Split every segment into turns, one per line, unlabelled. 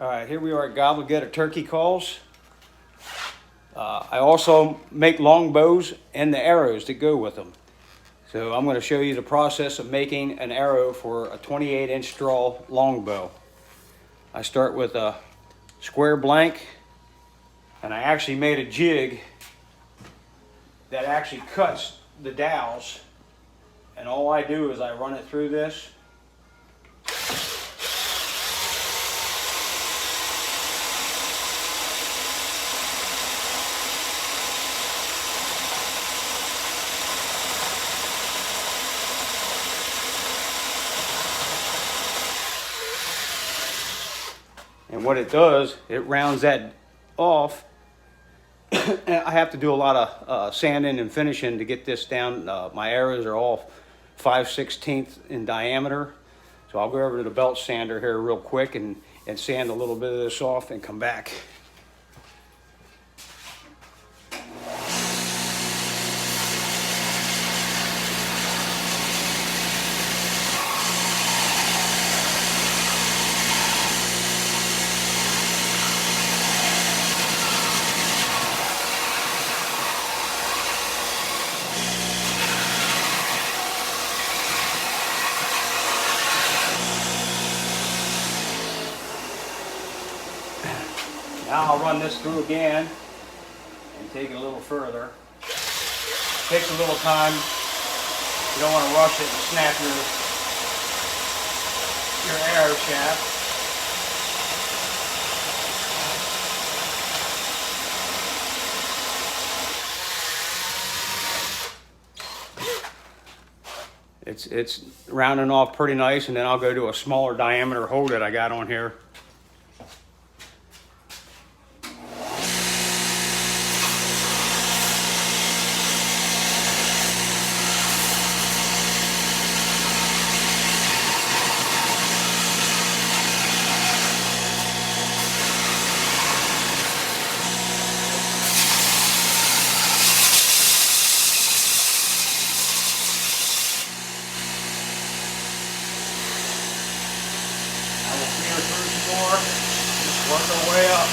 All right, here we are at Gobblegetter Turkey Calls. I also make longbows and the arrows that go with them. So I'm going to show you the process of making an arrow for a 28-inch straw longbow. I start with a square blank, and I actually made a jig that actually cuts the dowels, and all I do is I run it through this. And what it does, it rounds that off. I have to do a lot of sanding and finishing to get this down. My arrows are all 5/16 in diameter. So I'll go over to the belt sander here real quick and sand a little bit of this off and come back. Now I'll run this through again and take it a little further. Takes a little time. You don't want to rush it and snap your arrow shaft. It's rounding off pretty nice, and then I'll go to a smaller diameter hole that I got on here. Through some more, just work our way up.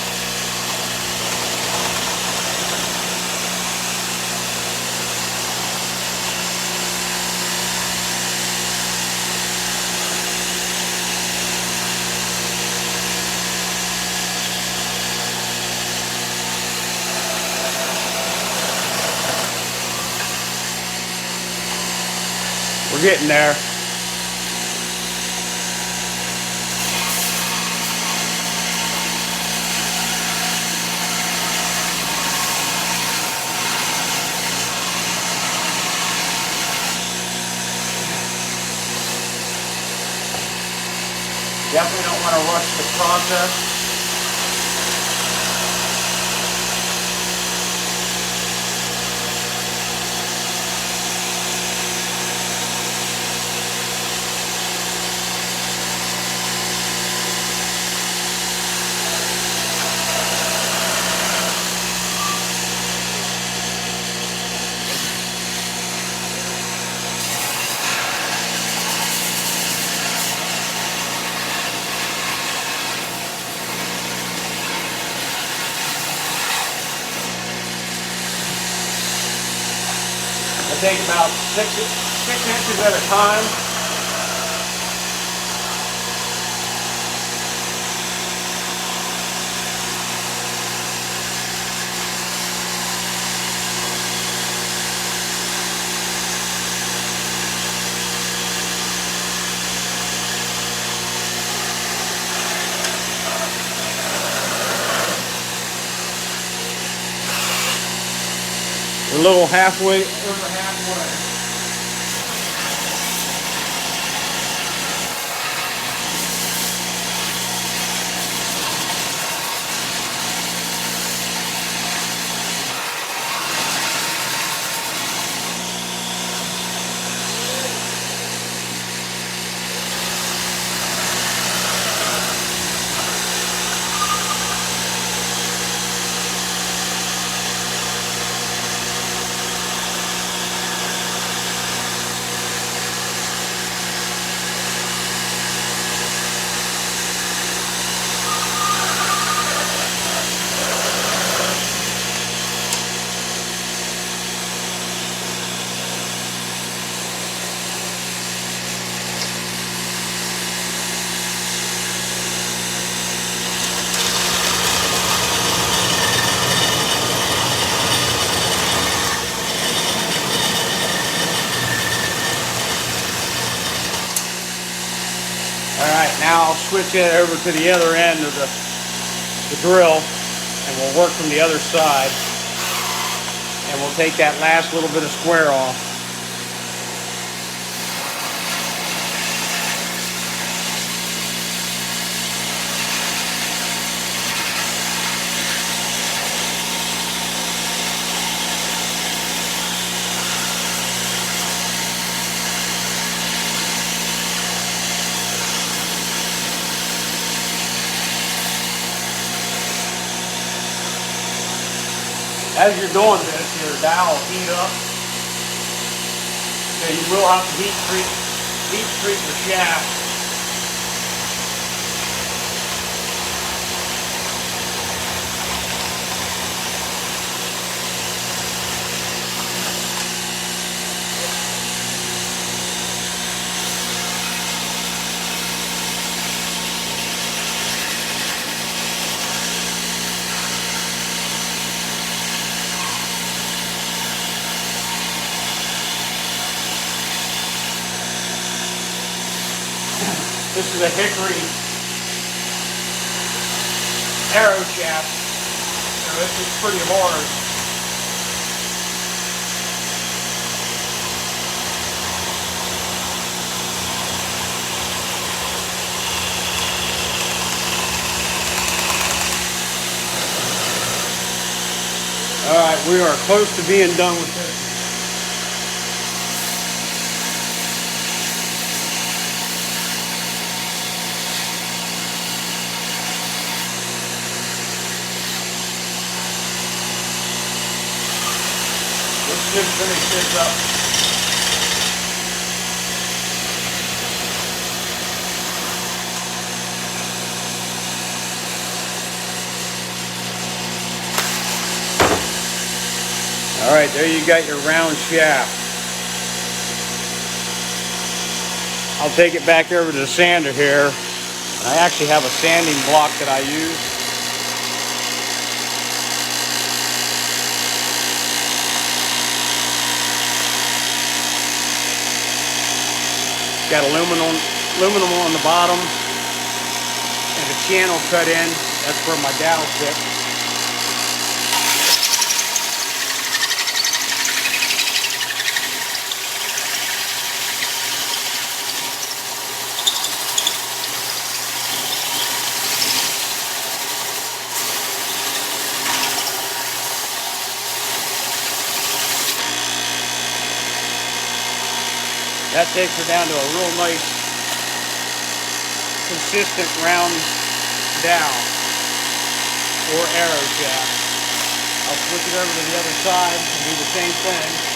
We're getting there. Definitely don't want to rush this process. I take about six inches at a time. We're a little over halfway. switch it over to the other end of the drill, and we'll work from the other side. And we'll take that last little bit of square off. As you're doing this, your dowel will heat up. So you will have to heat treat your shaft. This is a hickory arrow shaft, so it's pretty hard. All right, we are close to being done with this. Let's just finish this up. All right, there you got your round shaft. I'll take it back over to the sander here. I actually have a sanding block that I use. Got aluminum on the bottom and a channel cut in. That's where my dowel sits. That takes her down to a real nice, consistent round dowel or arrow shaft. I'll switch it over to the other side and do the same thing.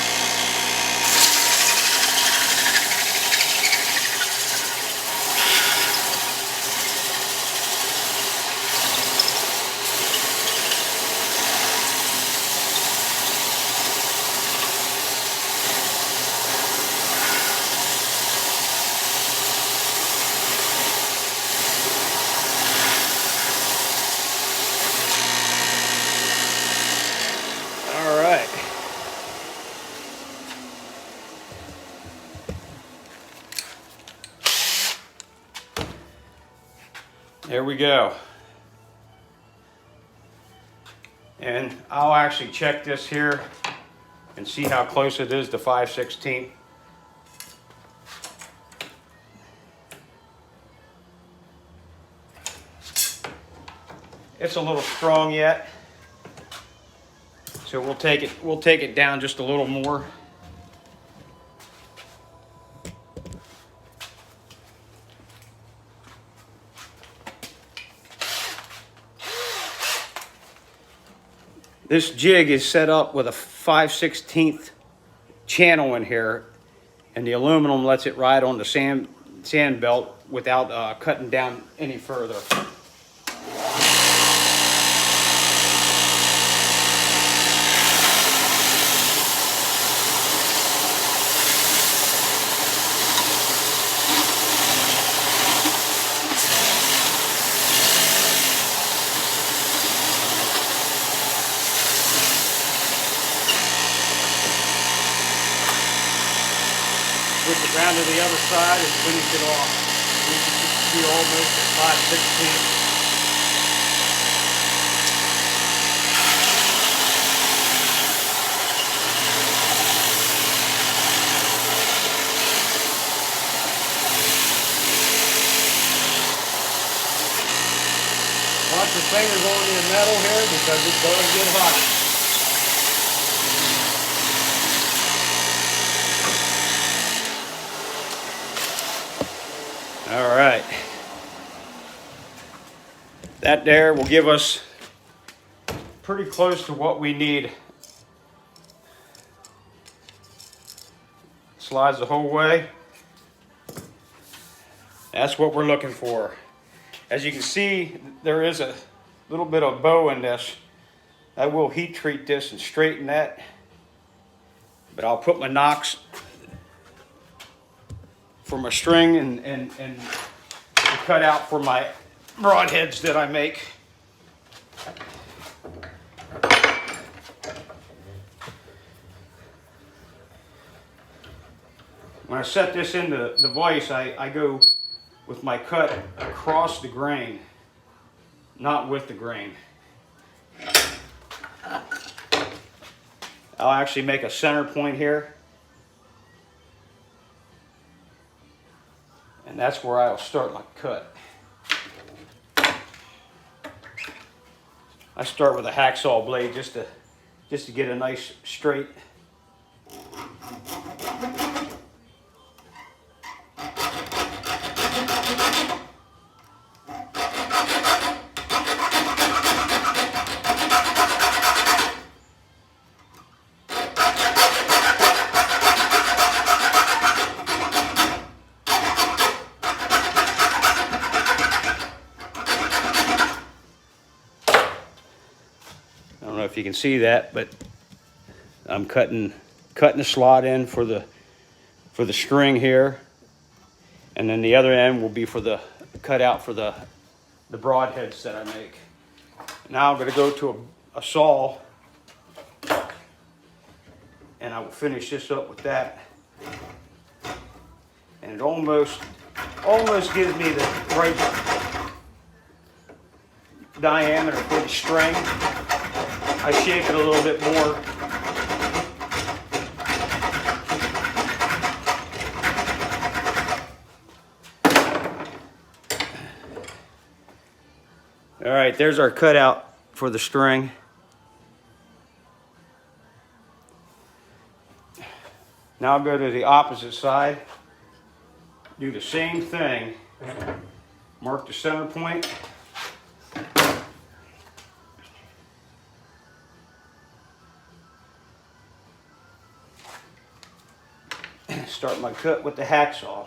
There we go. And I'll actually check this here and see how close it is to 5/16. It's a little strong yet, so we'll take it down just a little more. This jig is set up with a 5/16 channel in here, and the aluminum lets it ride on the sand belt without cutting down any further. Switch it around to the other side and finish it off. be almost at 5/16. Watch your fingers on your metal here because it does get hot. All right. That there will give us pretty close to what we need. Slides the whole way. That's what we're looking for. As you can see, there is a little bit of bow in this. I will heat treat this and straighten that. But I'll put my nocks for my string and cut out for my broadheads that I make. When I set this into the vise, I go with my cut across the grain, not with the grain. I'll actually make a center point here. And that's where I'll start my cut. I start with a hacksaw blade just to get a nice straight. I don't know if you can see that, but I'm cutting the slot in for the string here, and then the other end will be for the cutout for the broadheads that I make. Now I'm going to go to a saw, and I will finish this up with that. And it almost gives me the right diameter for the string. I shape it a little bit more. All right, there's our cutout for the string. Now I'll go to the opposite side, do the same thing, mark the center point. Start my cut with the hacksaw.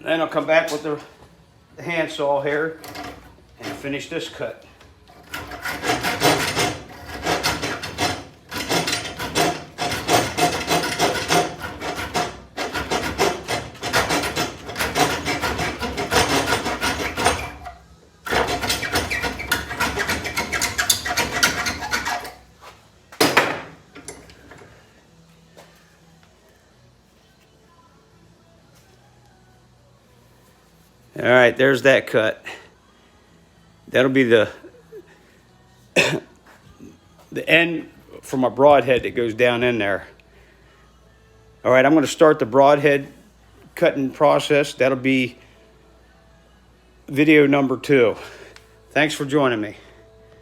Then I'll come back with the handsaw here and finish this cut. All right, there's that cut. That'll be the end for my broadhead that goes down in there. All right, I'm going to start the broadhead cutting process. That'll be video number 2. Thanks for joining me.